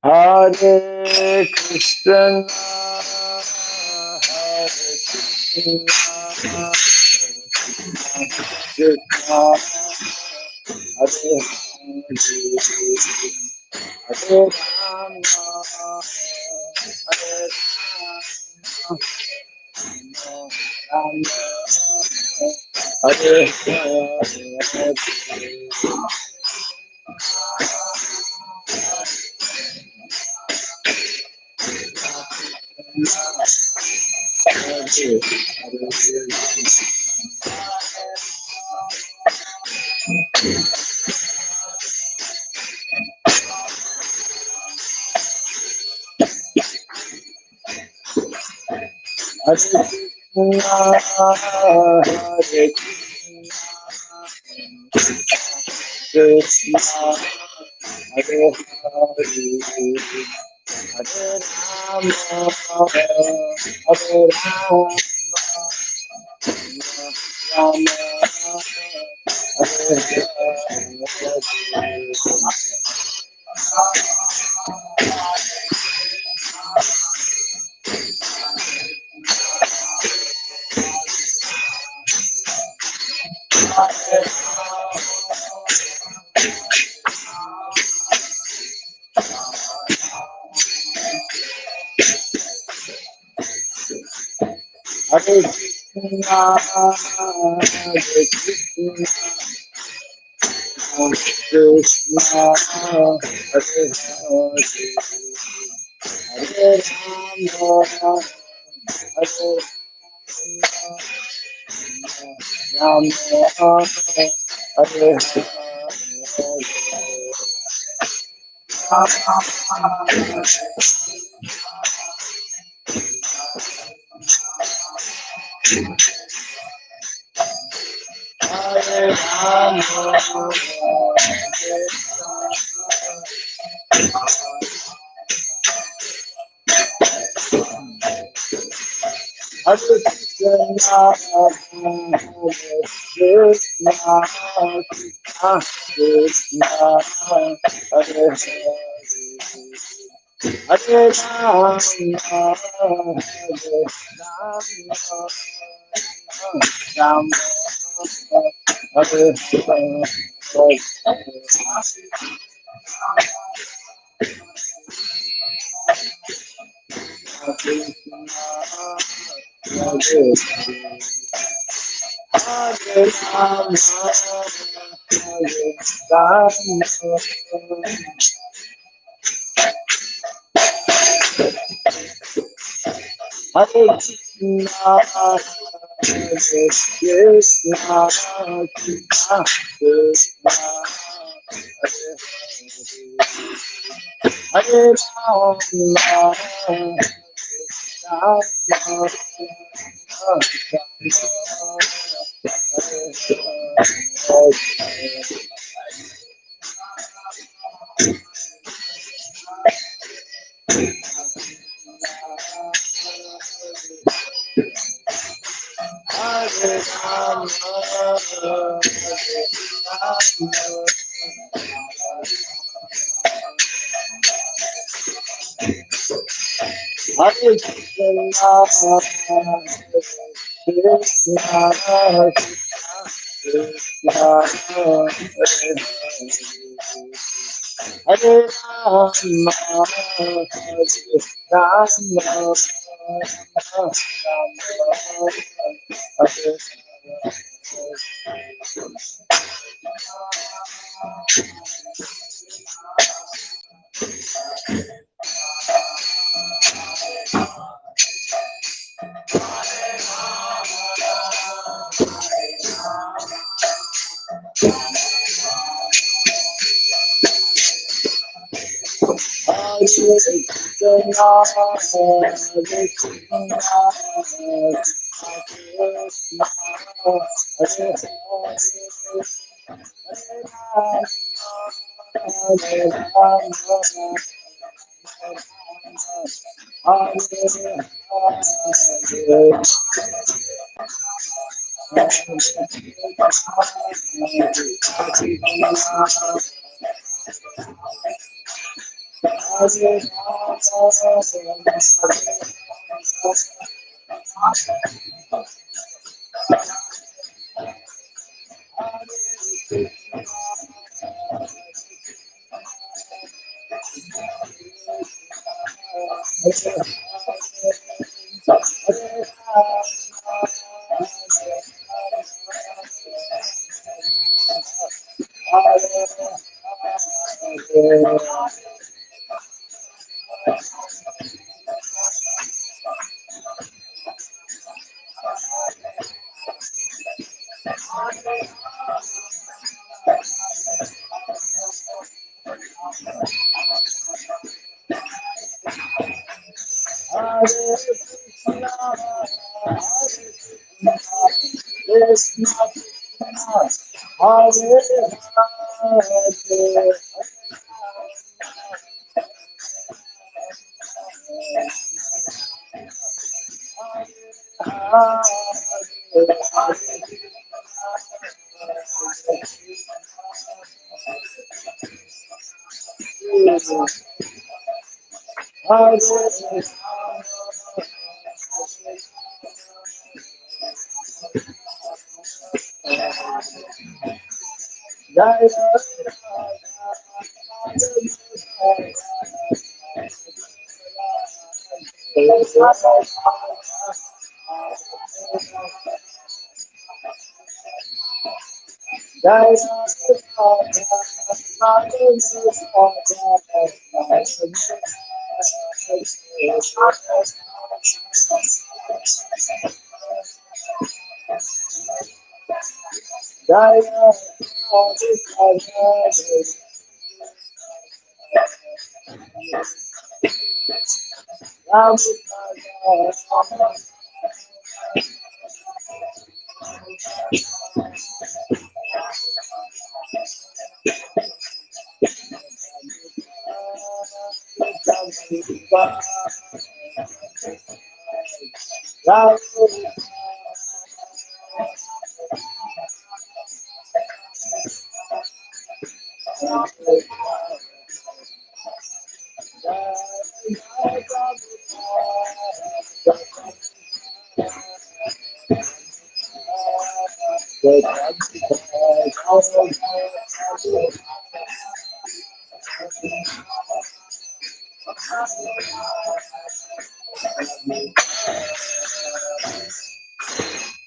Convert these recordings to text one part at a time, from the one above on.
Hare Krishna, Hare Krishna, Krishna, Hare Hare, Hare Rama, Hare Rama, Hare Hare. Hare Rama, Hare Krishna, Krishna, Hare Hare Rama, Rama, Hare Hare Krishna, Krishna, Krishna, Krishna, Hare Rama, Rama, Hare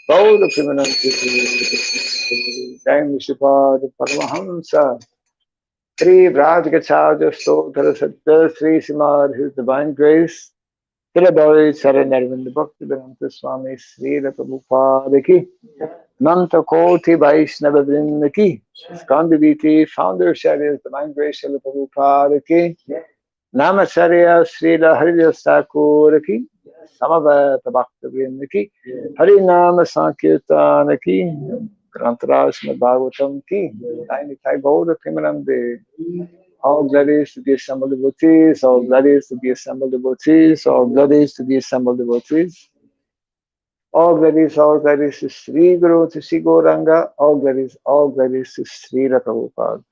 Gaur Premanandi, Time Shipad Paramahamsa, Sri Vrajgacharya Stotra Satya Sri Simad, His Divine Grace, Tilaboy Saranarvind Bhakti Vedanta Swami Sri Prabhupada Ki, Nanta Koti Vaishnava Vrinda Ki, Skandiviti, Founder Shari's Divine Grace Sri Prabhupada Ki, Namacharya Srila Haridas Thakur Ki, Samavata Bhakta Vrinda Ki, Harinama Sankirtana Ki, Grantara Srimad Bhagavatam Ki, Tiny Thai Gaura Pimanande, all glories to the assembled devotees, all glories to the assembled devotees, all glories to the assembled devotees, all glories to Sri Guru, to Sri Gauranga, all glories to Sri Prabhupada.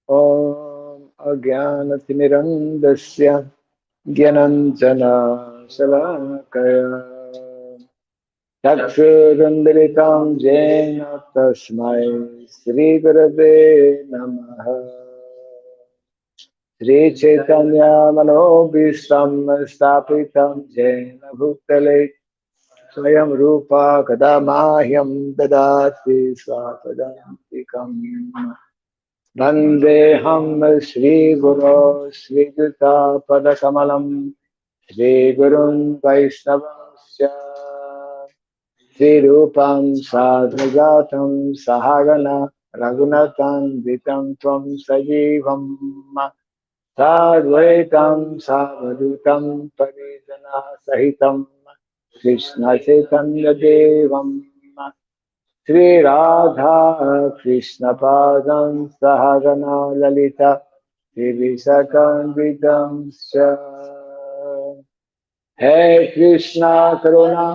Om Agyanatimirandasya Gyananjana Salakaya Chakshurandritam Jena Tasmai Sri Gurave Namaha Sri Chaitanya Manobhistam Stapitam Jena Bhutale Swayam Rupa Kadamahyam Dadati Swapadantikam Vandeham Sri Guru Sri Juta Padakamalam Sri Gurun Vaishnavasya Sri Rupam Sadhagatam Sahagana Raghunatan Vitam Tvam Sajivam Sadvaitam Savadutam Parijana Sahitam Krishna Chaitanya Devam Sri Radha Krishna Padam Sahagana Lalita Sri Visakanvitam Sha Hey Krishna Karuna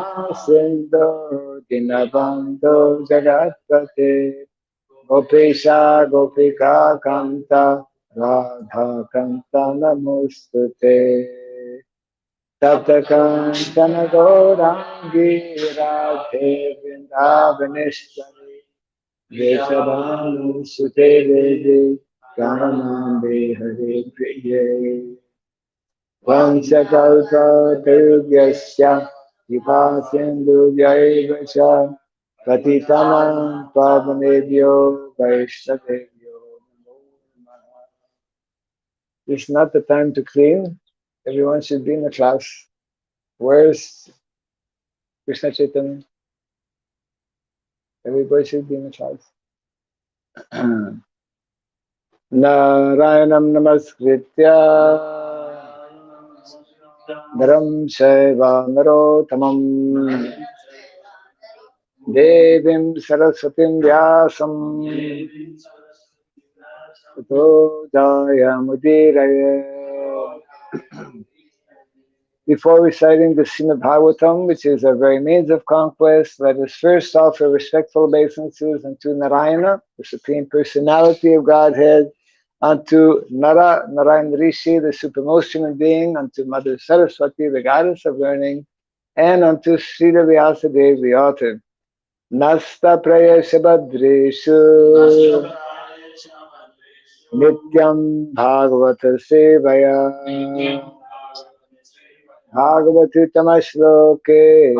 Sindhu Dinabandhu Jagatpate Gopesha Gopika Kanta Radha Kanta Namostute Tapta Kantana Gaurangi Radhe Vrindavaneshwari Vesabhanu Sute Vede Kamanambe Hare Priye Vanchakalpa Terugyasya Vipa Sindhu Jaivacha Patitanam Pavanebhyo Vaishnavebhyo Namo Namaha. It's not the time to clean. Everyone should be in the class. Where's Krishna Chaitanya? Everybody should be in the class. Narayanam Namaskritya Dharam Shaiva Narotamam Devim Saraswatim Vyasam Tato Jayamudiraye. Before reciting the Srimad Bhagavatam, which is our very means of conquest, let us first offer respectful obeisances unto Narayana, the Supreme Personality of Godhead, unto Narayan Rishi, the supremmost human being, unto Mother Saraswati, the goddess of learning, and unto Srila Vyasadeva, the author. Nasta Prayasha Badreshu Nityam Bhagavata Sevaya Bhagavati Tamashloke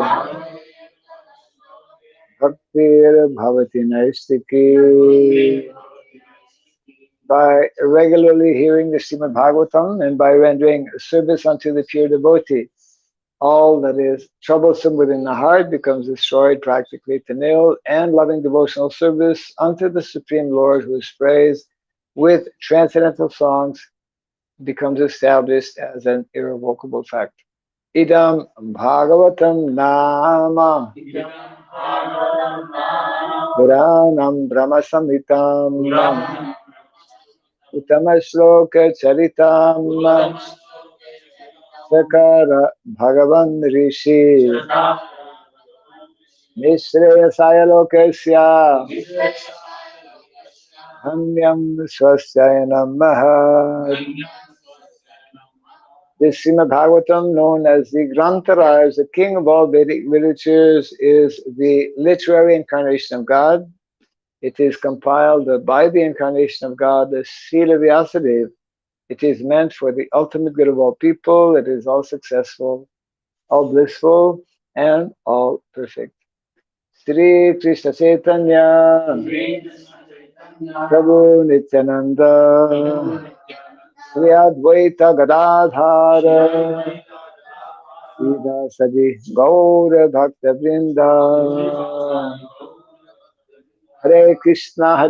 Bhaktir Bhavati Naistiki. By regularly hearing the Srimad Bhagavatam and by rendering service unto the pure devotee, All that is troublesome within the heart becomes destroyed practically to nil, and loving devotional service unto the Supreme Lord, who is praised with transcendental songs, becomes established as an irrevocable fact. Idam Bhagavatam Nama Puranam Brahma Samhitam Uttama Shloka Charitam Sakara Bhagavan Rishi Nishreyasaya Lokasya Hamyam Swasthaya Namaha. This Srimad Bhagavatam, known as the Grantaraj, the king of all Vedic literatures, is the literary incarnation of God. It is compiled by the incarnation of God, the Srila Vyasadeva. It is meant for the ultimate good of all people. It is all successful, all blissful, and all perfect. Sri Krishna Chaitanya Prabhu Nityananda Sri Advaita Gadadhara Sridhar Sadi Gaura Bhakta Vrinda. Hare Krishna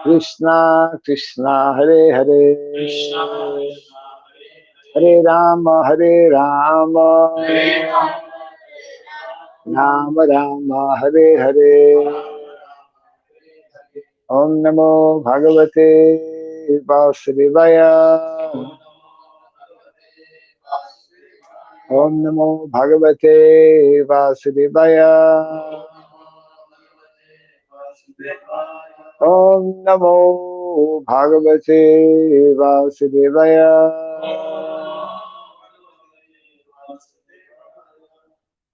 Krishna Krishna Hare Hare Hare Rama Rama Rama Hare Hare. Om Namo Bhagavate Vasudevaya. Om Namo Bhagavate Vasudevaya. Om Namo Bhagavate Vasudevaya.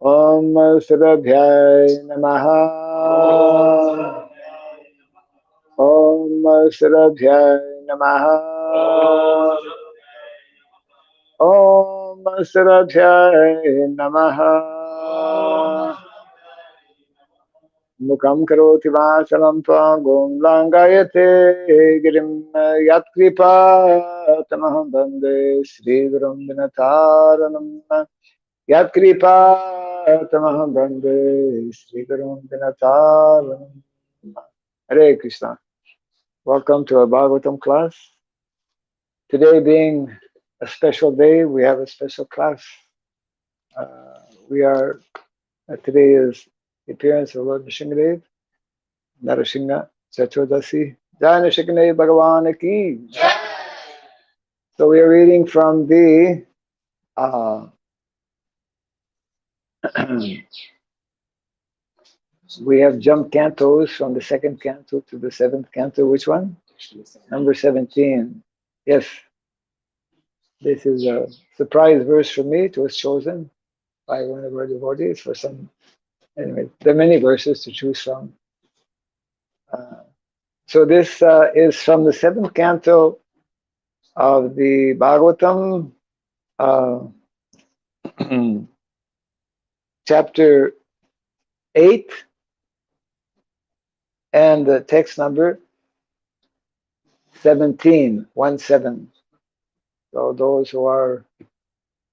Om Surabhyay Namaha. Om Surabhyay Namaha. Om Surabhyay Namaha. Mukam karoti vasalam tvagom langayate girim yatkripa tamaham bande Sridham vinataranam yatkripa tamaham bande Sridham vinataranam. Hare Krishna. Welcome to our Bhagavatam class. Today being a special day, we have a special class. Today is the appearance of Lord Nrisinga Chaturdashi. Jai Nrisinga Bhagavan Ki. So we are reading from the we have jumped cantos from the second canto to the seventh canto. Which one? Number 17. Yes. This is a surprise verse for me. It was chosen by one of our devotees for some. Anyway, there are many verses to choose from. So this is from the seventh canto of the Bhagavatam, chapter 8, and the text number 17, 1-7. So those who are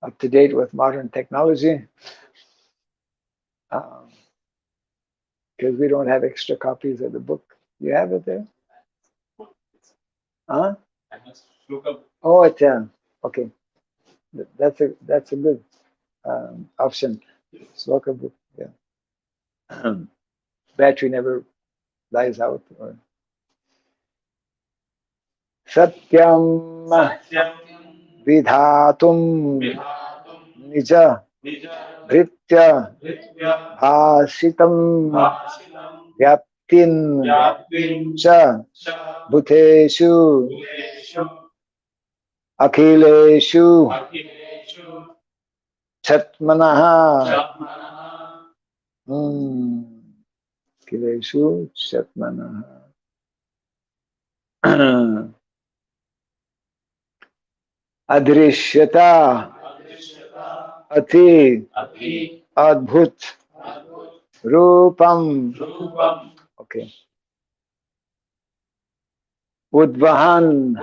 up to date with modern technology, because we don't have extra copies of the book. You have it there? Huh? Oh, it's okay. That's a good option. Sloka book, yeah. Battery never dies out. Or Satyam Vidhatum Nija Bhritya Bhasitam Vyaptin Cha Bhuteshu Akhileshu Chatmanaha. Akhileshu Chatmanaha. Adrishyata Ati Adbhut Rupam. Okay. Udvahan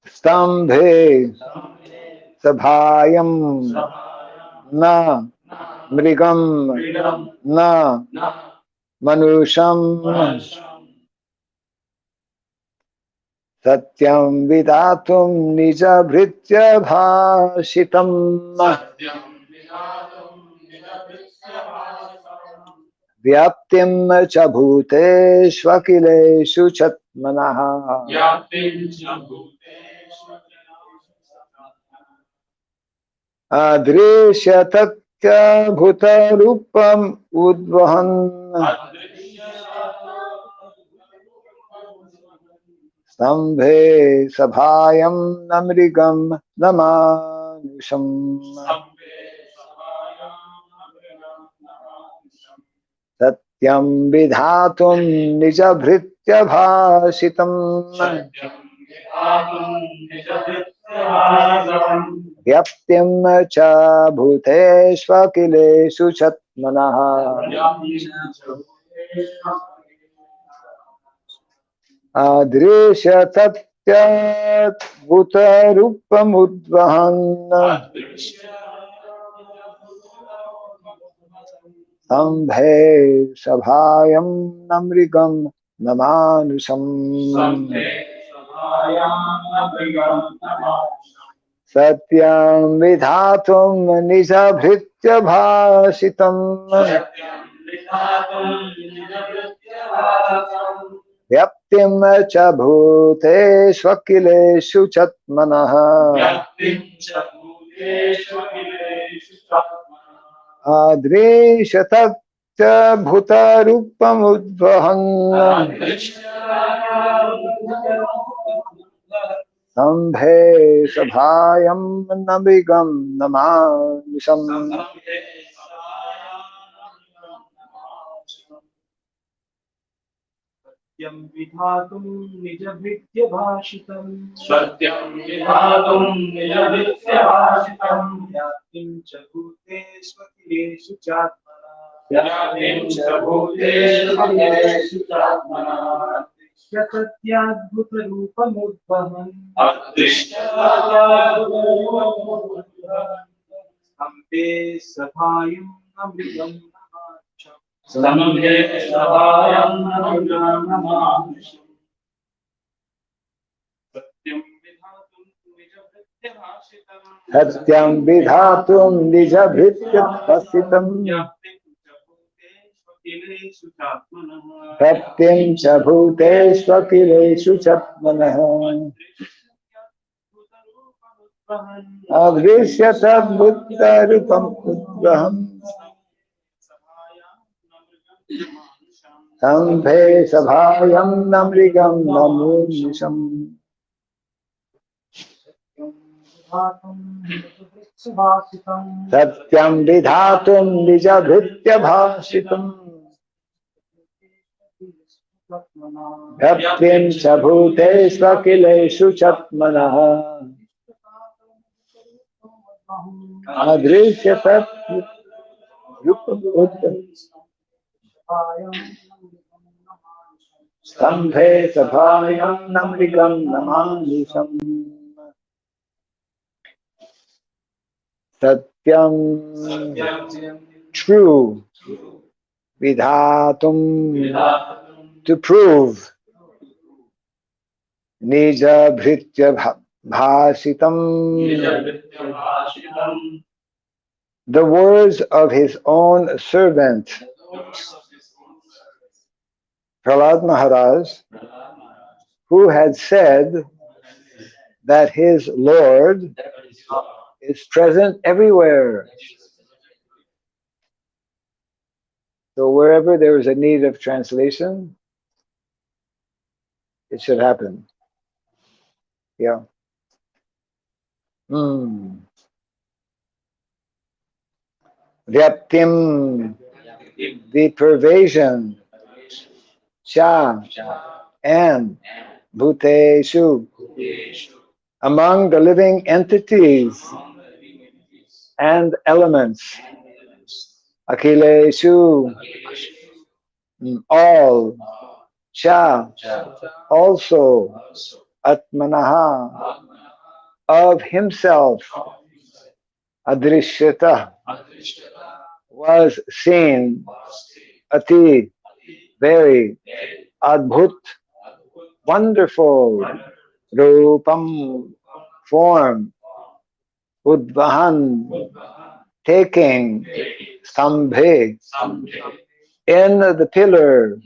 Stambhe sabhayam na mrigam na manusham satyam vidatum nija bhritya bhashitam vyaptim cha bhuteshvakileshu chatmanaha adrisya tatya bhutarupam udvahan stambhe sabhayam namrigam namanusham satyam vidhatum nija bhritya bhashitam vyaptim cha bhuteshvakileshu chatmanaha adrisya tatyat bhutarupamudvahan stambhe sabhayam namrigam namanusham satyam vidhatum nija bhritya bhashitam vyaptim cha bhuteshvakileshu chatmanaha adrisya tatya bhutarupamudvahan stambhe sabhayam namrigam namanusham satyam vidhatum nijabhritya bhashitam yatim cha bhuteshvakileshu chatmana Yatatyadbhutarupamudvahan Ambe sabhayam namrigam namanusham satyam vidhatum nija bhritya bhashitam vyaptim cha bhuteshvakileshu chatmanaha adrisya tadbhutarupamudvahan stambhe sabhayam namrigam namanusham satyam vidhatum nija bhritya bhashitam vyaptim cha bhuteshvakileshu chatmanaha adrisya tadbhutarupamudvahan stambhe sabhayam namrigam namanusham satyam true vidhatum to prove nija bhritya bhashitam the words of his own servant Prahlad Maharaj, who had said that his Lord is present everywhere. So wherever there is a need of translation, it should happen. Yeah. Vyaptim, the pervasion. Cha, and Bhuteshu, among the living entities and elements. Akhileshu, all. Cha, also. Atmanaha, of himself, adrishyata, was seen, ati, very, adbhut, wonderful, rupam, form, udvahan, taking, sambhe, in the pillar,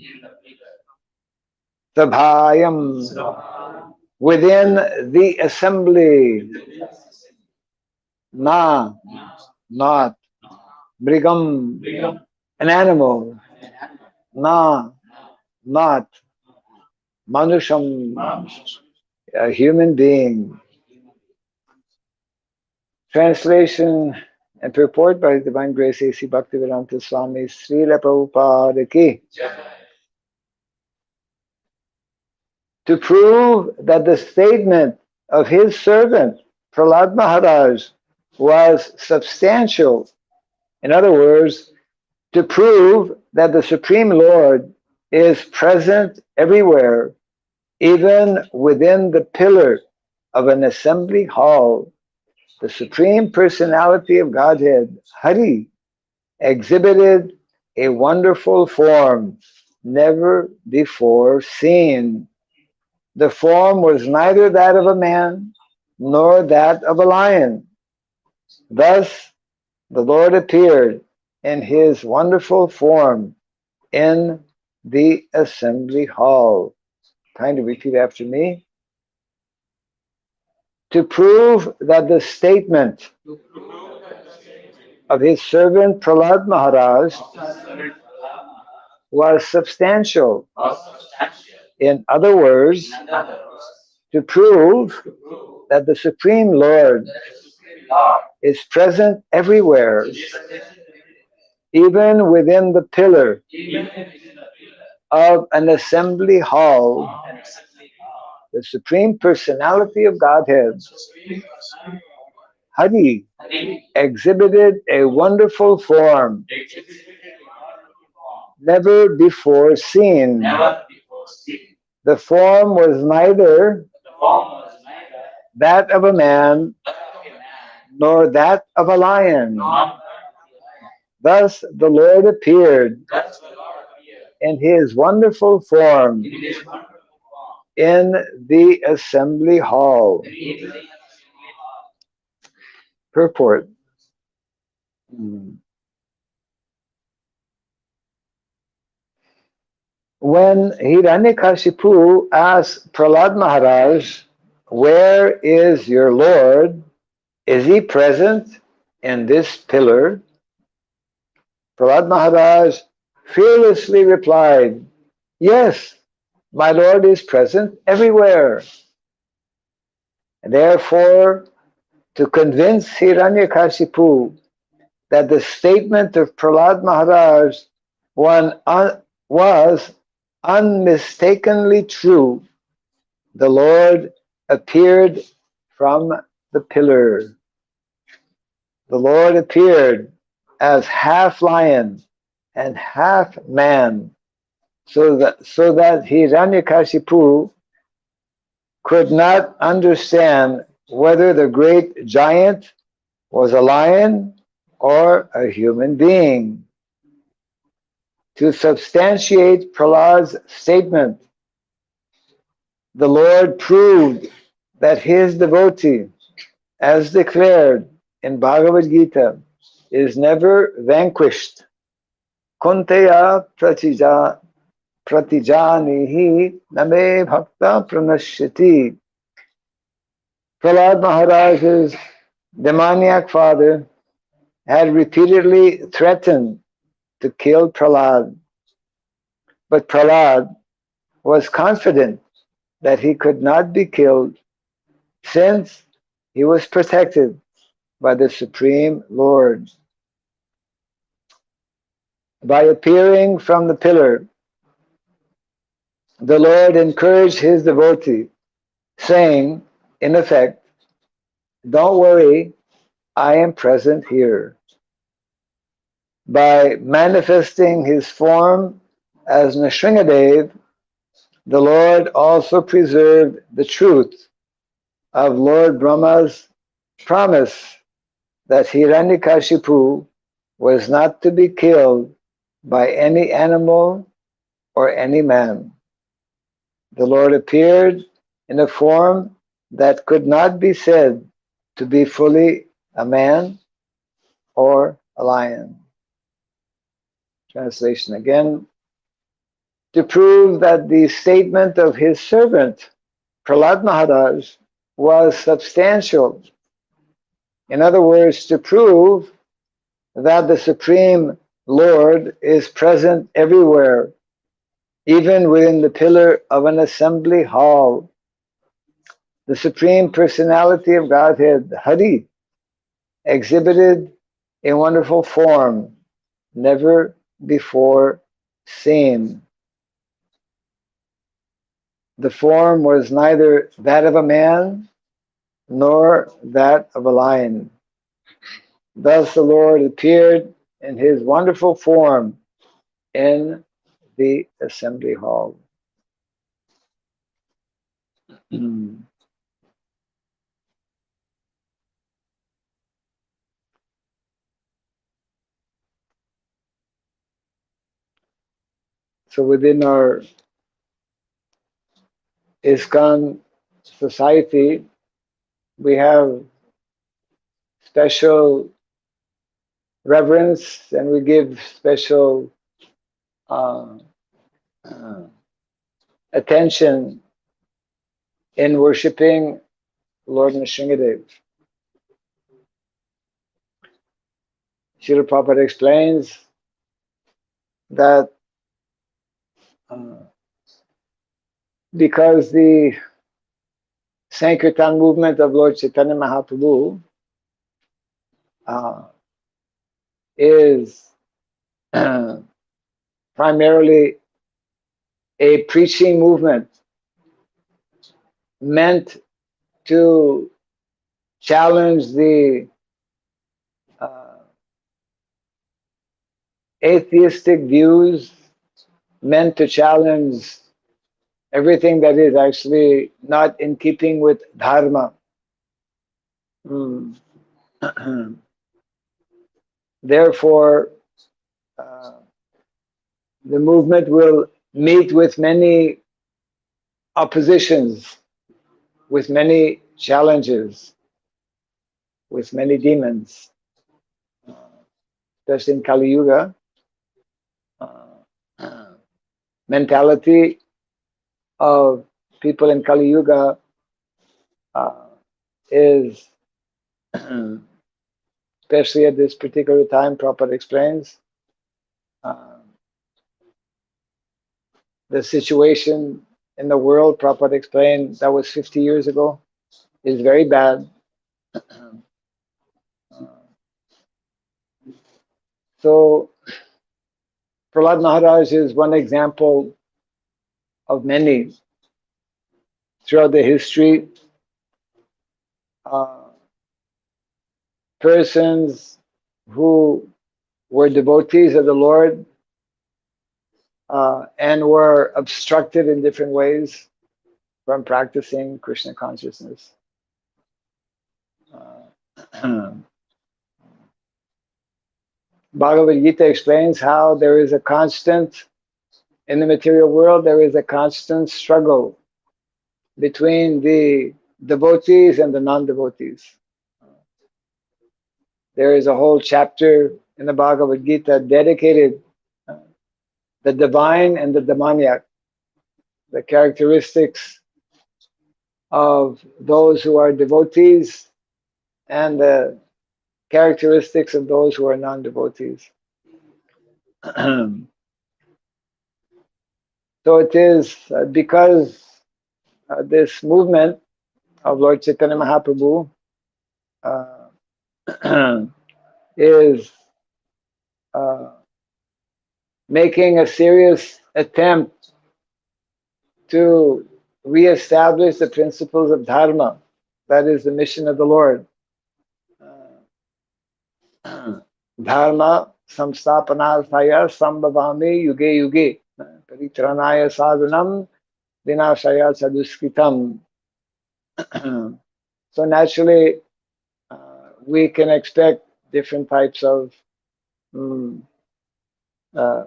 sabhayam, within the assembly, na, not, brigam, an animal, na, not, manusham, a human being. Translation and purport by His Divine Grace A.C. Bhaktivedanta Swami Srila Prabhupada Ki. To prove that the statement of his servant Prahlad Maharaj was substantial, in other words, to prove that the Supreme Lord is present everywhere, even within the pillar of an assembly hall, the Supreme Personality of Godhead, Hari, exhibited a wonderful form never before seen. The form was neither that of a man nor that of a lion. Thus, the Lord appeared in his wonderful form in the assembly hall. Kind of repeat after me. To prove that the statement of his servant Prahlad Maharaj was substantial. In other words, to prove that the Supreme Lord is present everywhere, even within the pillar of an assembly hall, the Supreme Personality of Godhead, Hari, exhibited a wonderful form never before seen. The form was neither that of a man nor that of a lion. Thus the Lord appeared in his wonderful form in the assembly hall. Purport. When Hiranyakashipu asked Prahlad Maharaj, "Where is your Lord? Is he present in this pillar?" Prahlad Maharaj fearlessly replied, "Yes, my Lord is present everywhere." Therefore, to convince Hiranyakashipu that the statement of Prahlad Maharaj was unmistakably true, the Lord appeared from the pillar. The Lord appeared as half lion and half man, so that Hiranyakashipu could not understand whether the great giant was a lion or a human being. To substantiate Prahlad's statement, the Lord proved that his devotee, as declared in Bhagavad Gita, is never vanquished. Kunteya pratijanihi name bhakta pranashyati. Prahlad Maharaj's demoniac father had repeatedly threatened to kill Prahlad, but Prahlad was confident that he could not be killed since he was protected by the Supreme Lord. By appearing from the pillar, the Lord encouraged his devotee, saying, in effect, "Don't worry, I am present here." By manifesting his form as Nrisingadev, the Lord also preserved the truth of Lord Brahma's promise that Hiranyakashipu was not to be killed by any animal or any man. The Lord appeared in a form that could not be said to be fully a man or a lion. Translation again. To prove that the statement of his servant, Prahlad Maharaj, was substantial. In other words, to prove that the Supreme Lord is present everywhere, even within the pillar of an assembly hall. The Supreme Personality of Godhead, Hari, exhibited a wonderful form never before seen. The form was neither that of a man nor that of a lion. Thus the Lord appeared in his wonderful form in the assembly hall. So within our ISKCON society, we have special reverence and we give special uh, attention in worshipping Lord Nrisinga. Srila Prabhupada explains that because the Sankirtan movement of Lord Chaitanya Mahaprabhu is primarily a preaching movement meant to challenge the atheistic views, meant to challenge everything that is actually not in keeping with dharma. Therefore, the movement will meet with many oppositions, with many challenges, with many demons, especially in Kali Yuga. Mentality of people in Kali Yuga is, especially at this particular time, Prabhupada explains, the situation in the world, Prabhupada explained, that was 50 years ago, is very bad. So, Prahlad Maharaj is one example of many throughout the history. Persons who were devotees of the Lord and were obstructed in different ways from practicing Krishna consciousness. Bhagavad Gita explains how there is a constant, in the material world, there is a constant struggle between the devotees and the non-devotees. There is a whole chapter in the Bhagavad Gita dedicated the divine and the demoniac, the characteristics of those who are devotees and the characteristics of those who are non-devotees. So it is because this movement of Lord Chaitanya Mahaprabhu is making a serious attempt to re-establish the principles of dharma. That is the mission of the Lord. Dharma samstapanarthaya sambhavami yuge yuge paritranaya sadhanam vinashaya saduskritam. So naturally, we can expect different types of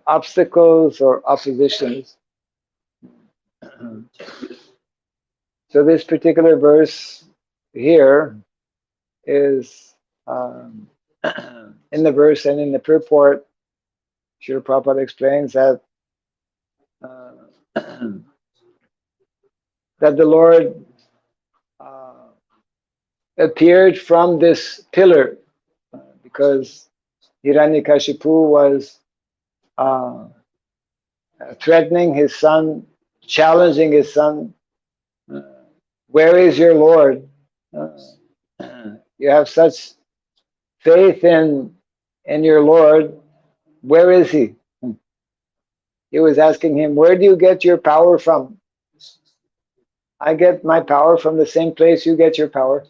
obstacles or oppositions. So this particular verse here is in the verse and in the purport. Srila Prabhupada explains that that the Lord appeared from this pillar because Hiranyakashipu was threatening his son, challenging his son. Where is your Lord? You have such faith in your Lord. Where is he? He was asking him, where do you get your power from? I get my power from the same place you get your power.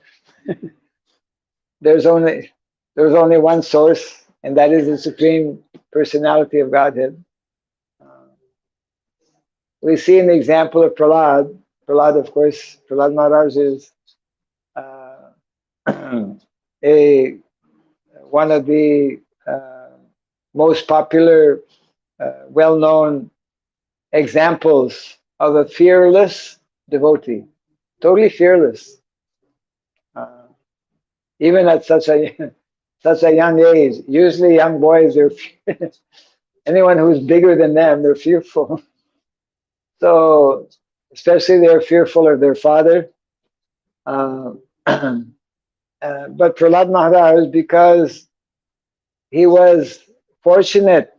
There's only one source, and that is the Supreme Personality of Godhead. We see an example of Prahlad. Prahlad, of course, Prahlad Maharaj is one of the most popular, well-known examples of a fearless devotee, totally fearless, even at such a young age. Usually, young boys are anyone who's bigger than them, they're fearful. So, especially they're fearful of their father. But Prahlad Maharaj, because he was fortunate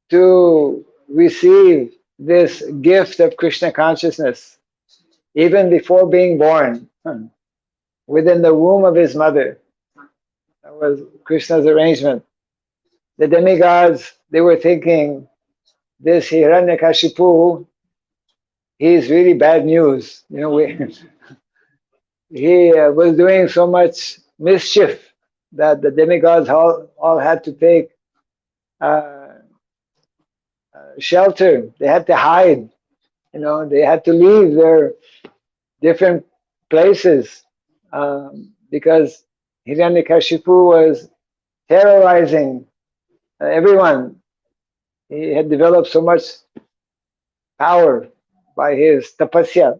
to receive this gift of Krishna consciousness, even before being born, within the womb of his mother. That was Krishna's arrangement. The demigods, they were thinking, this Hiranyakashipu, he's really bad news. You know, he was doing so much mischief that the demigods all had to take shelter. They had to hide. You know, they had to leave their different places because Hiranyakashipu was terrorizing everyone. He had developed so much power by his tapasya.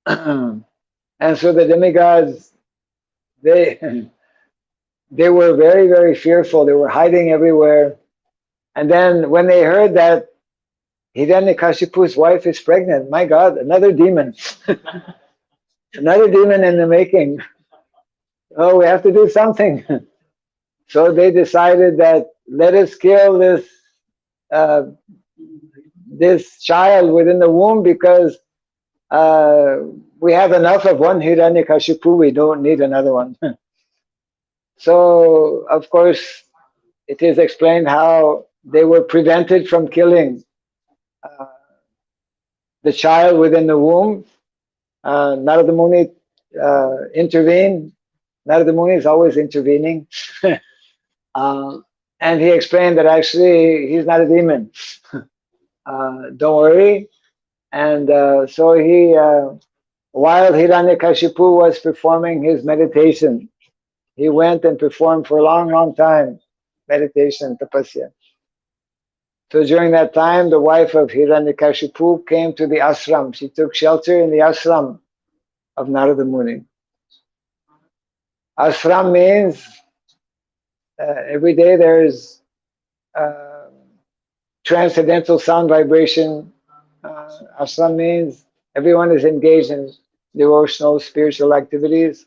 And so the demigods, they were very, very fearful. They were hiding everywhere. And then when they heard that Hiranyakashipu's wife is pregnant, my God, another demon. Another demon in the making. Oh, we have to do something. So they decided that let us kill this child within the womb because we have enough of one Hiranyakashipu, we don't need another one. So, of course, it is explained how they were prevented from killing the child within the womb. Narada Muni intervened. Narada Muni is always intervening. And he explained that actually he's not a demon. Don't worry. And so he, while Hiranyakashipu was performing his meditation, he went and performed for a long, long time meditation, tapasya. So during that time, the wife of Hiranyakashipu came to the ashram. She took shelter in the ashram of Narada Muni. Ashram means every day there's transcendental sound vibration. Ashram means everyone is engaged in devotional, spiritual activities.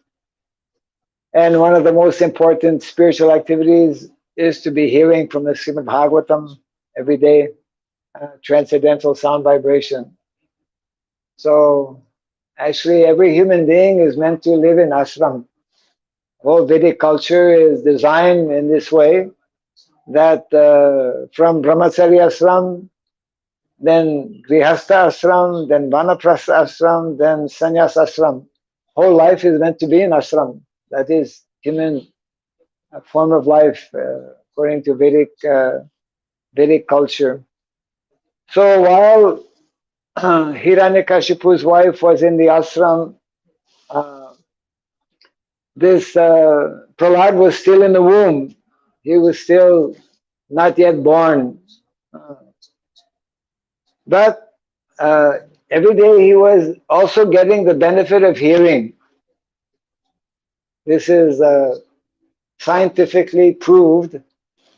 And one of the most important spiritual activities is to be hearing from the Srimad Bhagavatam every day, transcendental sound vibration. So actually every human being is meant to live in ashram. Whole Vedic culture is designed in this way that from Brahmacharya ashram, then Grihastha ashram, then Vanaprastha ashram, then Sannyas ashram. Whole life is meant to be in ashram. That is human form of life according to Vedic culture. So while Hiranyakashipu's wife was in the ashram this Prahlad was still in the womb. He was still not yet born. But every day he was also getting the benefit of hearing. This is scientifically proved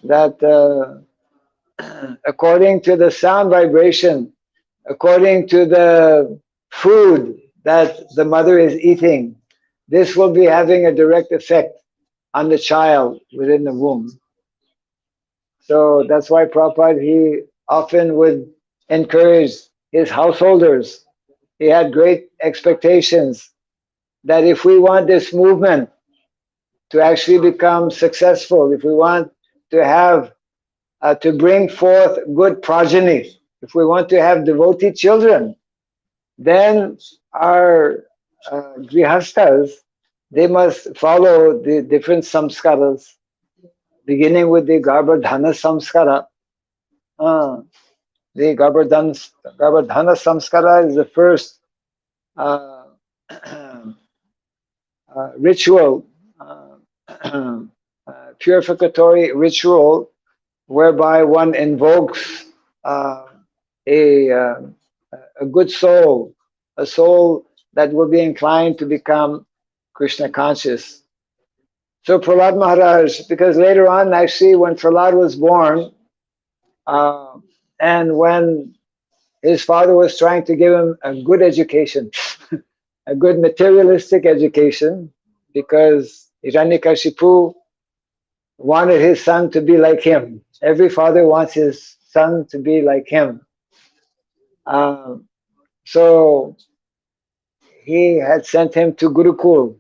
that according to the sound vibration, according to the food that the mother is eating, this will be having a direct effect on the child within the womb. So that's why Prabhupada, he often would encourage his householders. He had great expectations that if we want this movement to actually become successful, if we want to have, to bring forth good progeny, if we want to have devotee children, then our grihastas, they must follow the different samskaras, beginning with the Garbhadhana samskara. The Garbhadhana samskara is the first ritual, purificatory ritual, whereby one invokes a good soul, a soul that will be inclined to become Krishna conscious. So Prahlad Maharaj, because later on, actually, when Prahlad was born, and when his father was trying to give him a good education, a good materialistic education, because Hiranyakashipu wanted his son to be like him. Every father wants his son to be like him. So he had sent him to Gurukul,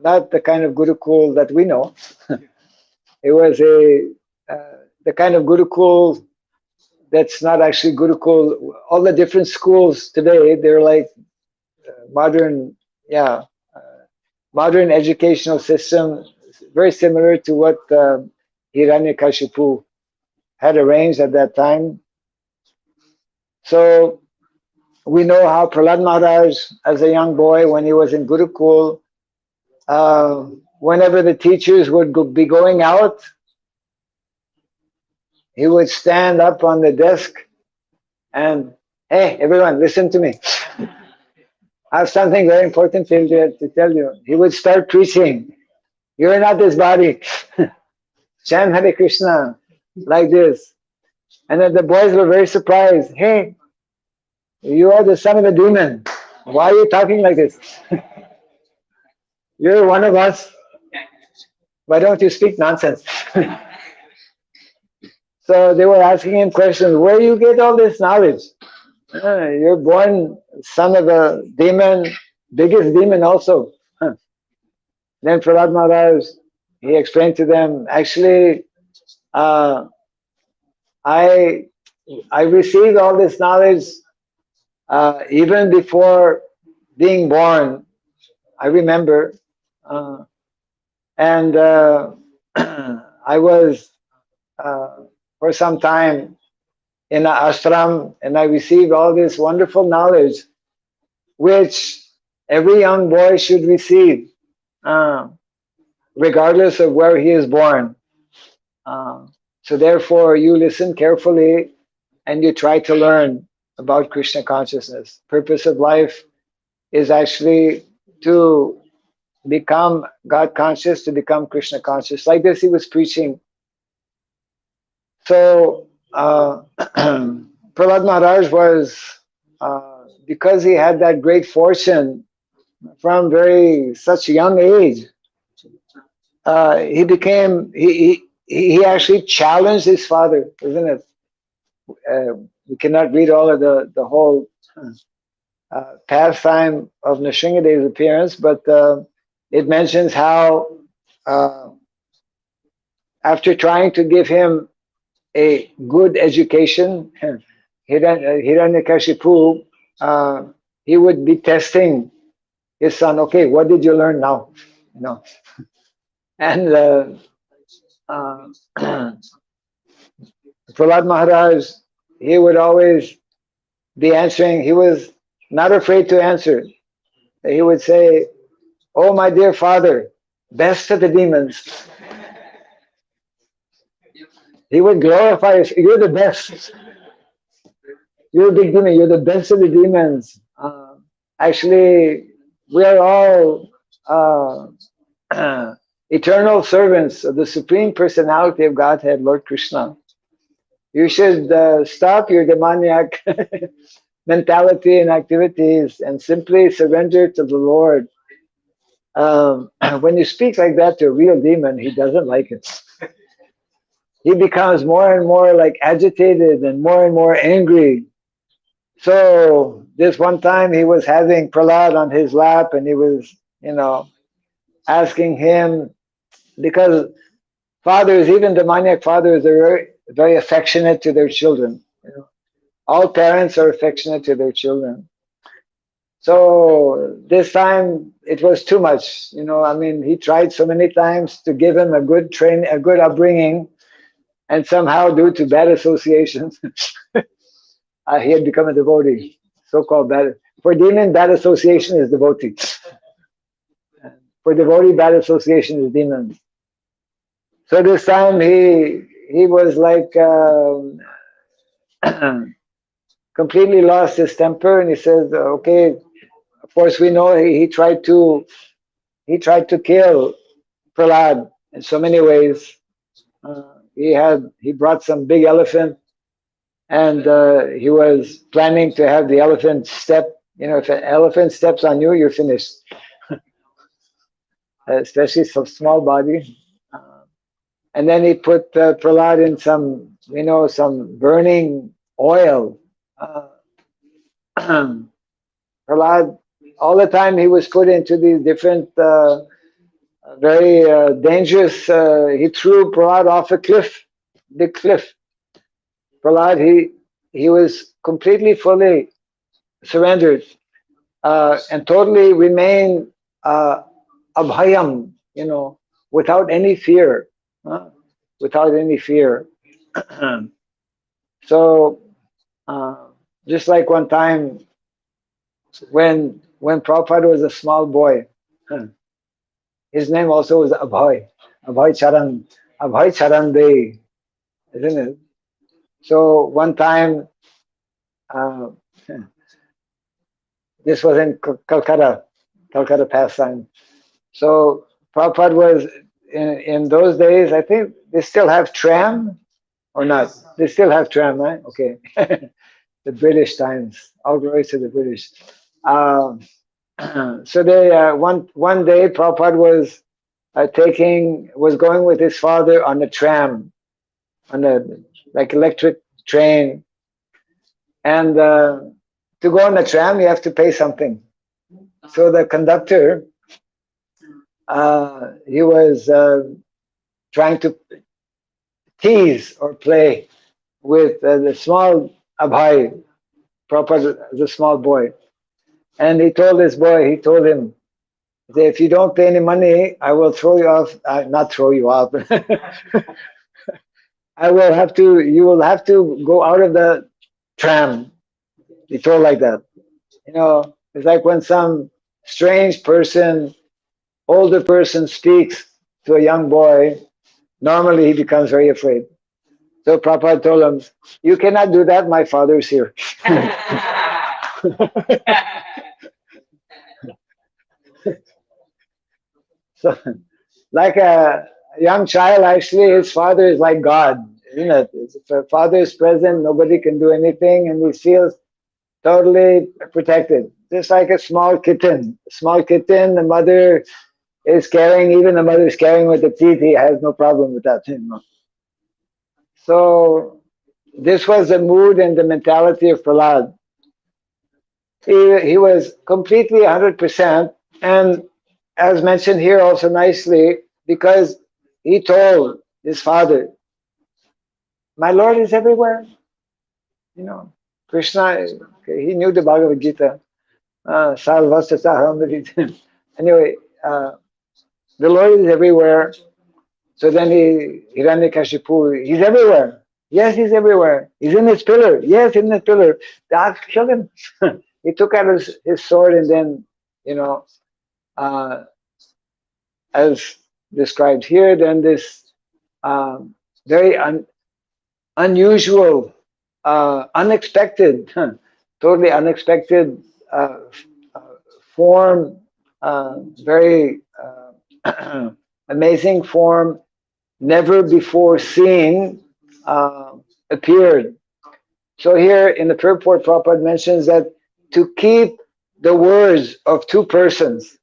not the kind of Gurukul that we know. It was the kind of Gurukul that's not actually Gurukul. All the different schools today, they're like modern, modern educational system, very similar to what Hiranyakashipu had arranged at that time. So we know how Prahlad Maharaj, as a young boy, when he was in Gurukul, whenever the teachers would be going out, he would stand up on the desk and, hey, everyone, listen to me. I have something very important to tell you. He would start preaching. You're not this body. Chant Hare Krishna, like this. And then the boys were very surprised. Hey, you are the son of a demon. Why are you talking like this? You're one of us. Why don't you speak nonsense? So they were asking him questions. Where do you get all this knowledge? You're born son of a demon, biggest demon also. Then Prahlad Maharaj, he explained to them, actually, I received all this knowledge even before being born. I remember, and I was for some time in an ashram, and I received all this wonderful knowledge, which every young boy should receive, regardless of where he is born. So therefore, you listen carefully and you try to learn about Krishna consciousness. Purpose of life is actually to become God conscious, to become Krishna conscious. Like this, he was preaching. So Prahlad Maharaj was, because he had that great fortune from such a young age, he actually challenged his father, isn't it? We cannot read all of the whole pastime of Nrisinga's appearance, but it mentions how after trying to give him a good education, Hiranyakashipu, he would be testing his son. Okay, what did you learn now? You know, and Prahlad Maharaj, he would always be answering. He was not afraid to answer. He would say, Oh, my dear father, best of the demons. He would glorify us. You're the best. You're a big demon. You're the best of the demons. Actually, we are all eternal servants of the Supreme Personality of Godhead, Lord Krishna. You should stop your demoniac mentality and activities and simply surrender to the Lord. When you speak like that to a real demon, he doesn't like it. He becomes more and more like agitated and more angry. So this one time he was having Prahlad on his lap and he was, asking him, because fathers, even demoniac fathers, are very affectionate to their children. All parents are affectionate to their children. So this time it was too much. He tried so many times to give him a good upbringing, and somehow due to bad associations, he had become a devotee. So-called bad. For demon, bad association is devotee. For devotee, bad association is demon. So this time he was like completely lost his temper, and he says, "Okay, of course we know he tried to kill Prahlad in so many ways. He brought some big elephant, and he was planning to have the elephant step. If an elephant steps on you, you're finished. Especially some small body. And then he put Prahlad in some burning oil. Prahlad, all the time he was put into these different very dangerous. He threw Prahlad off a cliff, big cliff. Prahlad, he was completely, fully surrendered and totally remained abhayam, without any fear, without any fear. So, just like one time when Prabhupada was a small boy, his name also was Abhay Charan Dey, isn't it? So one time, this was in Calcutta pastime. So Prabhupada was in those days. I think they still have tram or not. They still have tram, right? Okay. The British times. All glory to the British. So they one day Prabhupada was going with his father on a tram, on a like electric train, and to go on the tram you have to pay something. So the conductor, he was trying to tease or play with the small Abhay, Prabhupada, the small boy. And he told him, if you don't pay any money, I will throw you off, not throw you off. You will have to go out of the tram. He told like that. It's like when some strange person, older person speaks to a young boy, normally he becomes very afraid. So Prabhupada told him, you cannot do that, my father is here. So, like a young child, actually, his father is like God, isn't it? If a father is present, nobody can do anything, and he feels totally protected. Just like a small kitten. The mother is carrying, even the mother is carrying with the teeth, he has no problem with that. So, this was the mood and the mentality of Prahlad. He was completely 100%, and as mentioned here also nicely, because he told his father, my Lord is everywhere. Krishna, he knew the Bhagavad Gita. Anyway, the Lord is everywhere. So then Hiranyakashipu, he's everywhere. Yes, he's everywhere. He's in his pillar. Yes, in his pillar. God killed him. He took out his sword and then, as described here, then this very unusual, unexpected, totally unexpected uh, uh, form, very amazing form, never before seen, uh, appeared. So here in the purport, Prabhupada mentions that to keep the words of two persons,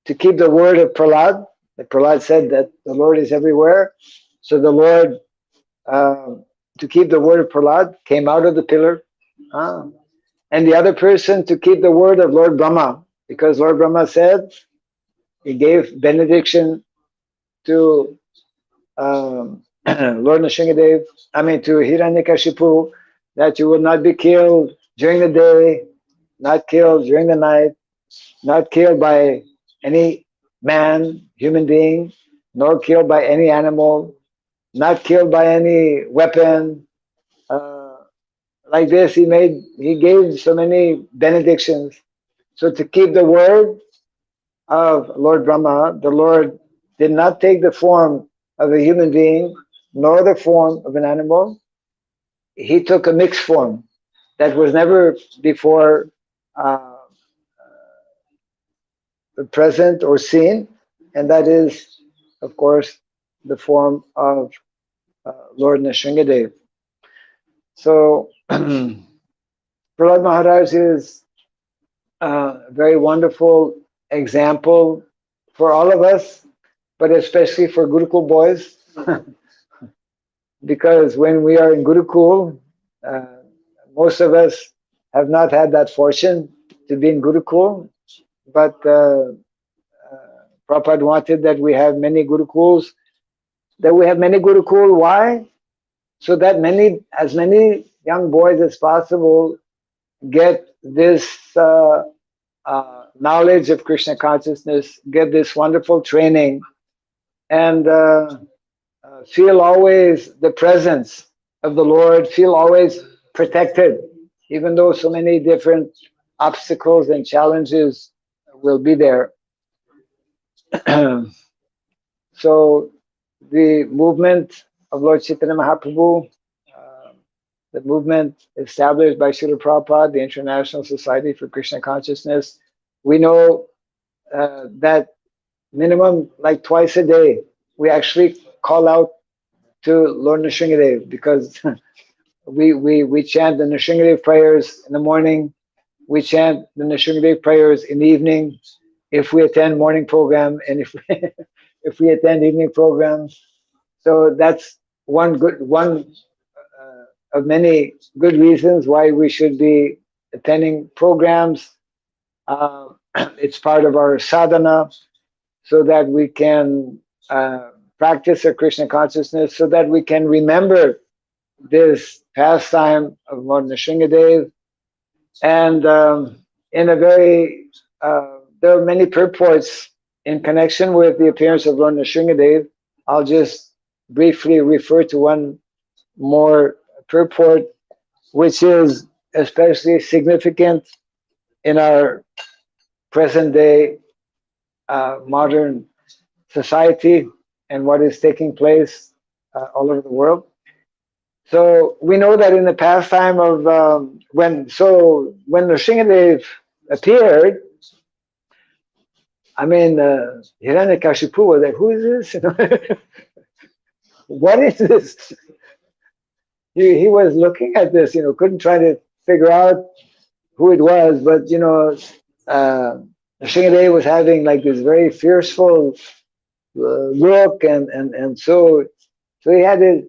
to keep the word of Prahlad, that Prahlad said that the Lord is everywhere. So the Lord, uh, to keep the word of Prahlad, came out of the pillar. Ah. And the other person to keep the word of Lord Brahma, because Lord Brahma said, he gave benediction to Lord Nrisinga, to Hiranyakashipu, that you will not be killed during the day, not killed during the night, not killed by any man, human being, nor killed by any animal, not killed by any weapon. Uh, like this, he gave so many benedictions. So to keep the word of Lord Brahma, the Lord did not take the form of a human being, nor the form of an animal. He took a mixed form that was never before uh, present or seen, and that is, of course, the form of Lord Nrisinga. So, Prahlad Maharaj is a very wonderful example for all of us, but especially for Gurukul boys, because when we are in Gurukul, uh, most of us have not had that fortune to be in Gurukul, but Prabhupada wanted that we have many Gurukuls. That we have many Gurukul. Why? So that as many young boys as possible get this knowledge of Krishna consciousness, get this wonderful training, and feel always the presence of the Lord, feel always protected, even though so many different obstacles and challenges will be there. So the movement of Lord Chaitanya Mahaprabhu, the movement established by Srila Prabhupada, the International Society for Krishna Consciousness, we know that minimum like twice a day, we actually call out to Lord Nrisinga, because we chant the Nrisinga prayers in the morning, we chant the Nrisinga prayers in the evening, if we attend morning program, and if we attend evening programs. So that's one of many good reasons why we should be attending programs. It's part of our sadhana, so that we can practice our Krishna consciousness, so that we can remember this pastime of Lord Nrisinga. And in a very, there are many purports in connection with the appearance of Lord Nrisinga. I'll just briefly refer to one more purport, which is especially significant in our present day modern society and what is taking place all over the world. So we know that in the pastime of when Nrisinga appeared, Hiranyakashipu was like, who is this? What is this? He was looking at this, couldn't try to figure out who it was, but Nrisinga was having like this very fearful look, and so he had his,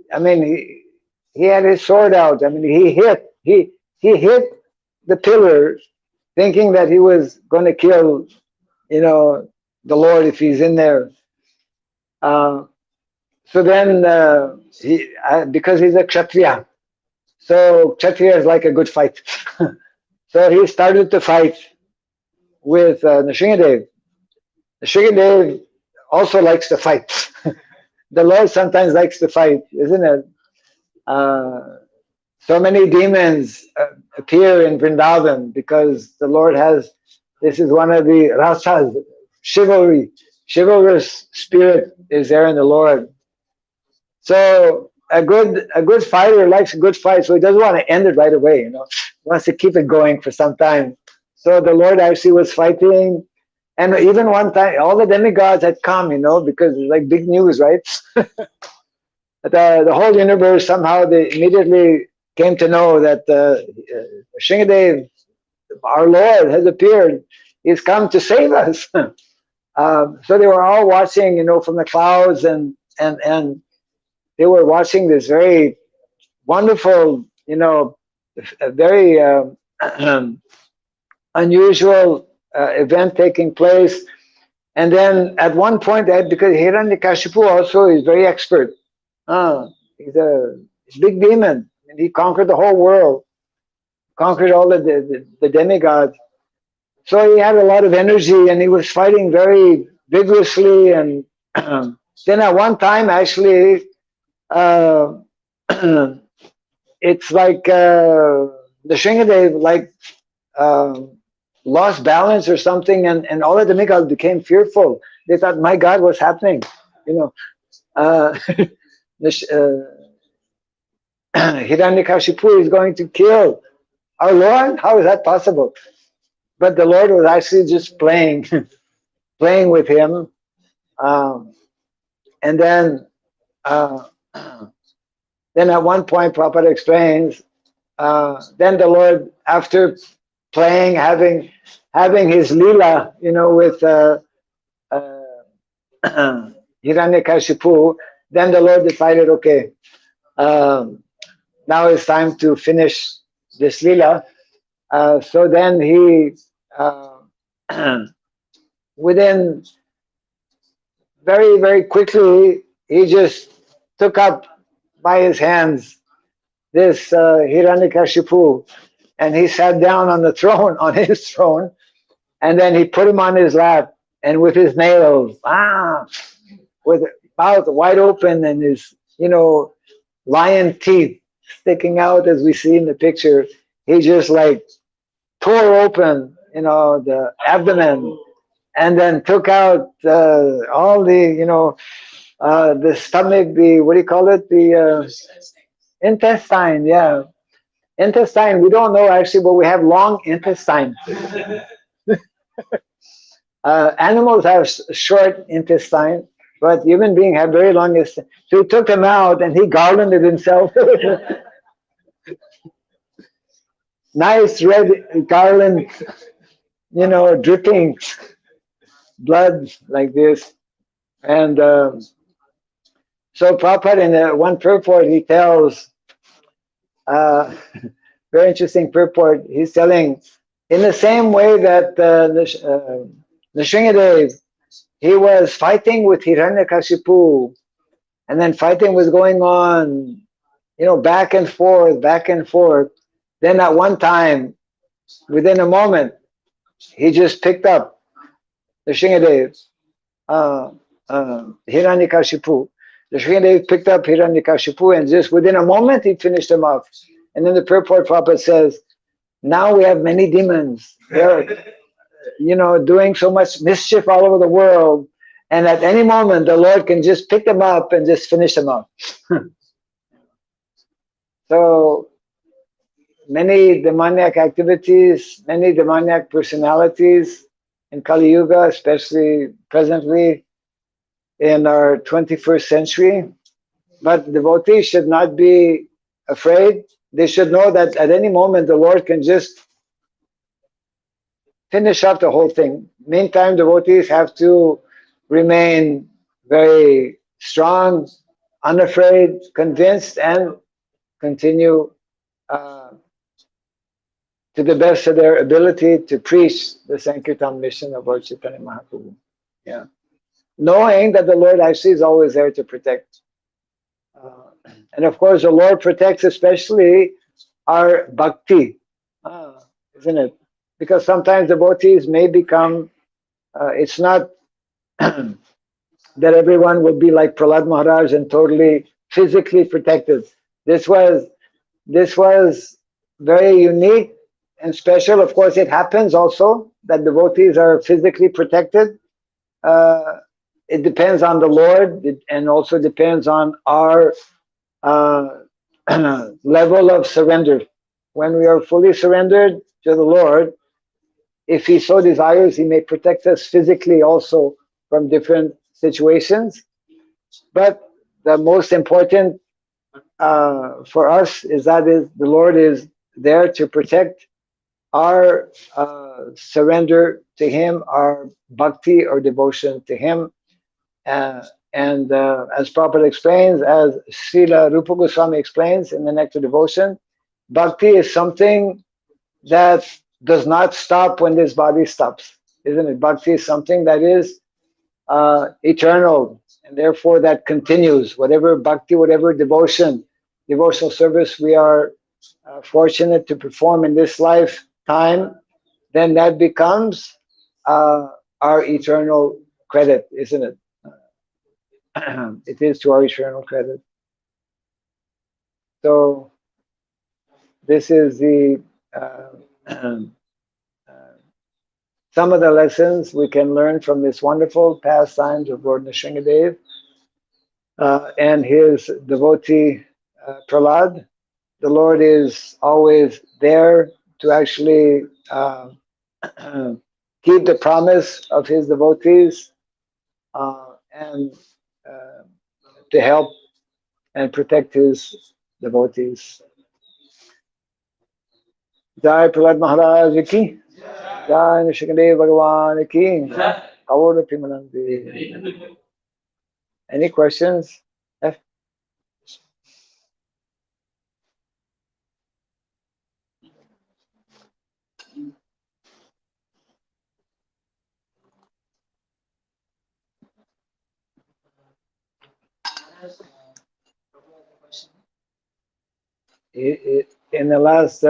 he had his sword out. He hit the pillar, thinking that he was going to kill, the Lord if he's in there. So then, because he's a Kshatriya, so Kshatriya is like a good fight. So he started to fight with Nrisinga. Nrisinga also likes to fight. The Lord sometimes likes to fight, isn't it? So many demons appear in Vrindavan because the Lord has, this is one of the rasas, chivalry. chivalrous spirit is there in the Lord. So a good fighter likes a good fight, so he doesn't want to end it right away. He wants to keep it going for some time. So the Lord actually was fighting, and even one time, all the demigods had come, because it's like big news, right? The whole universe, somehow they immediately came to know that Sringadev, our Lord, has appeared. He's come to save us. So they were all watching, from the clouds, and they were watching this very wonderful, a very unusual event taking place. And then at one point, because Hiranyakashipu also is very expert. He's a big demon, and he conquered the whole world, conquered all the demigods. So he had a lot of energy, and he was fighting very vigorously. And then at one time, actually, it's like the Sringadev lost balance or something, and all of the demigods became fearful. They thought, "My God, what's happening?" Hiranyakashipu is going to kill our Lord. How is that possible? But the Lord was actually just playing, playing with him, and then at one point, Prabhupada explains. Then the Lord, after playing, having his lila, with Hiranyakashipu, then the Lord decided, okay, now it's time to finish this lila. So then he, within very, very quickly, he just took up by his hands this Hiranyakashipu, and he sat down on the throne, on his throne, and then he put him on his lap, and with his nails, with mouth wide open and his, lion teeth sticking out as we see in the picture, he just like tore open, the abdomen, and then took out all the, the stomach, the, what do you call it? The intestine, yeah. Intestine, we don't know actually, but we have long intestine. Animals have short intestine, but human beings have very long intestine. So he took them out and he garlanded himself. Nice red garland, dripping blood like this. And so Prabhupada in one purport, he tells, very interesting purport, he's telling, in the same way that Nrisingadev, he was fighting with Hiranyakashipu, and then fighting was going on, back and forth, back and forth. Then at one time, within a moment, he just picked up Nrisingadev, Hiranyakashipu. The Sringadev picked up Hiranyakashipu, and just within a moment, he finished him off. And then the purport Prabhupada says, now we have many demons. They're, doing so much mischief all over the world. And at any moment, the Lord can just pick them up and just finish them off. So many demoniac activities, many demoniac personalities in Kali Yuga, especially presently in our 21st century. But devotees should not be afraid. They should know that at any moment the Lord can just finish up the whole thing. Meantime, devotees have to remain very strong, unafraid, convinced, and continue to the best of their ability to preach the Sankirtan mission of Lord Chaitanya Mahaprabhu. Yeah. Knowing that the Lord actually is always there to protect. And of course, the Lord protects especially our bhakti, isn't it? Because sometimes devotees may become, it's not that everyone will be like Prahlad Maharaj and totally physically protected. This was very unique and special. Of course, it happens also that devotees are physically protected, it depends on the Lord, and also depends on our level of surrender. When we are fully surrendered to the Lord, if He so desires, He may protect us physically also from different situations. But the most important for us is the Lord is there to protect our surrender to Him, our bhakti or devotion to Him. And as Prabhupada explains, as Srila Rupa Goswami explains in the Nectar Devotion, bhakti is something that does not stop when this body stops, isn't it? Bhakti is something that is eternal, and therefore that continues. Whatever bhakti, whatever devotional service we are fortunate to perform in this lifetime, then that becomes our eternal credit, isn't it? It is to our eternal credit. So this is the some of the lessons we can learn from this wonderful pastimes of Lord Nrisinga and his devotee Prahlad. The Lord is always there to actually keep the promise of his devotees and to help and protect his devotees. Jai Prahlad Maharaj ki, Jai Nrisinga Bhagavan ki, Kaur Pimanandi. Any questions? In the last,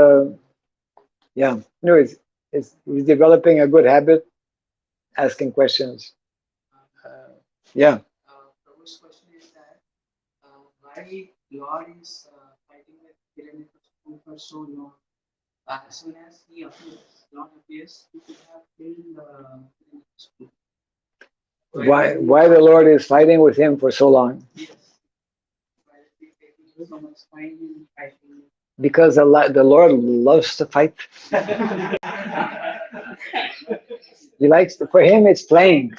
he's developing a good habit, asking questions. Yeah. Prabhu's question is that why Lord is fighting with Hiranyakashipu for so long? As soon as he appears, Lord appears, he could have killed Hiranyakashipu. Why the Lord is fighting with him for so long? Yes. Why is he taking so much time in fighting? Because the Lord loves to fight. He likes to, for him it's playing.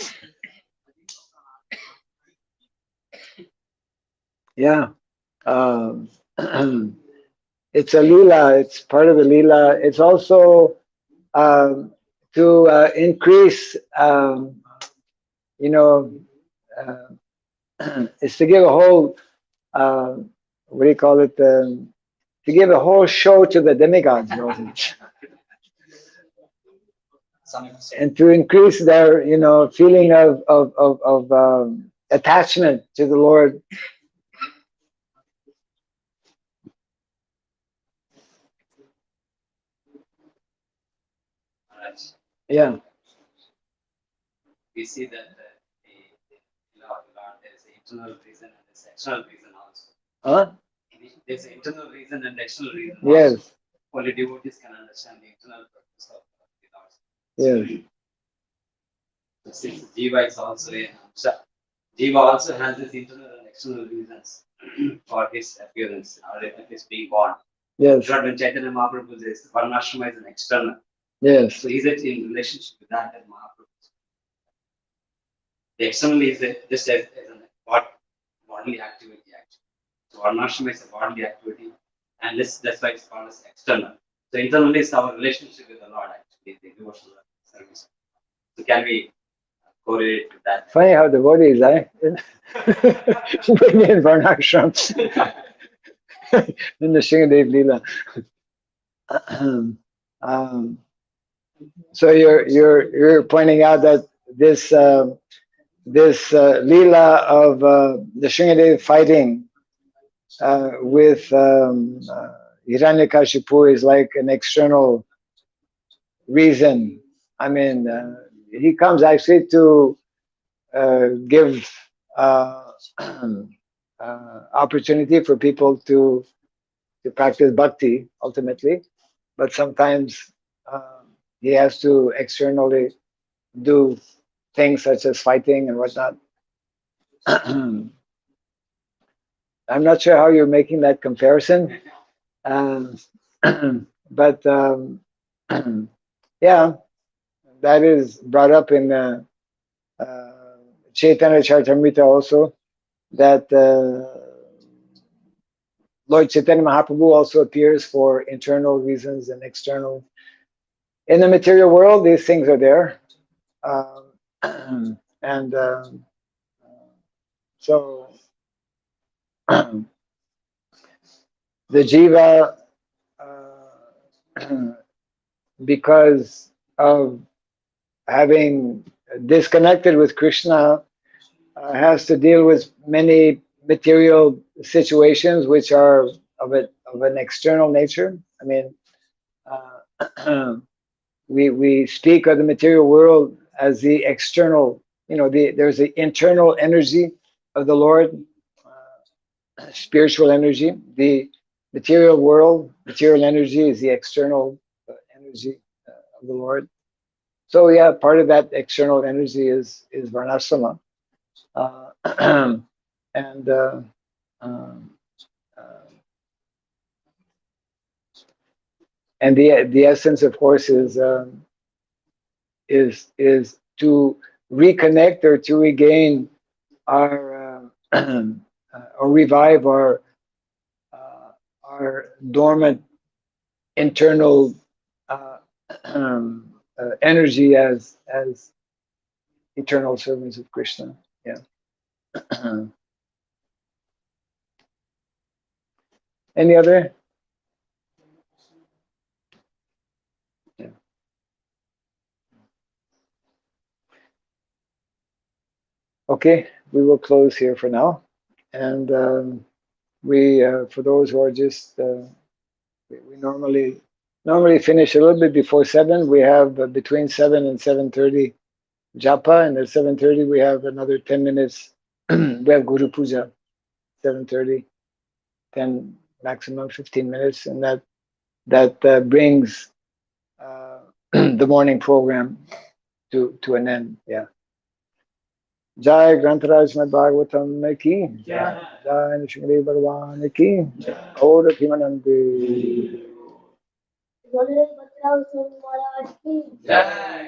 Yeah. It's a lila. It's part of the lila. It's also to increase, it's to give a whole, what do you call it? To give a whole show to the demigods, and to increase their, feeling of attachment to the Lord. Yeah. We see that the Lord, there is an internal reason and there's external reason also. Huh? There's an internal reason and external reason. Yes. Also. Only devotees can understand the internal purpose of the Lord. Yes. So since Jiva is also a Jiva also has his internal and external reasons for his appearance or his being born. Yes. When Chaitanya Mahaprabhu says Varnasrama is an external. Yes. So is it in relationship with that Mahaprabhu? The external is just as a bodily activity actually. So Varnasrama is a bodily activity, and that's why it's called as external. So internally is our relationship with the Lord actually, the devotional service. So can we correlate with that? Funny how devotees, bring in Varnashram in the Shingadev Leela. So you're pointing out that this Leela of the Shingadev fighting with Hiranyakashipu is like an external reason. I mean, he comes actually to give opportunity for people to practice bhakti ultimately, but sometimes he has to externally do things such as fighting and whatnot. I'm not sure how you're making that comparison, but yeah, that is brought up in Chaitanya Charitamrita also, that Lord Chaitanya Mahaprabhu also appears for internal reasons and external. In the material world, these things are there. And so the jiva, because of having disconnected with Krishna, has to deal with many material situations which are of an external nature. I mean, we speak of the material world as the external. There's the internal energy of the Lord, spiritual energy. The material world, material energy, is the external energy of the Lord. So yeah, part of that external energy is Varnasrama. And um, uh, and the essence, of course, is to reconnect or to regain our or revive our dormant internal energy as eternal servants of Krishna. Yeah. Any other? Yeah. Okay, we will close here for now, and we for those who are just we normally finish a little bit before 7. We have between 7 and 7:30 japa, and at 7:30 we have another 10 minutes. We have Guru Puja, 7:30, 10 maximum 15 minutes, and that brings the morning program to an end. Yeah. Jai Grantaraj Srimad Bhagavatam ki, Jai Nrisinga Bhagavan ki, Gaura Kimanandi. Jai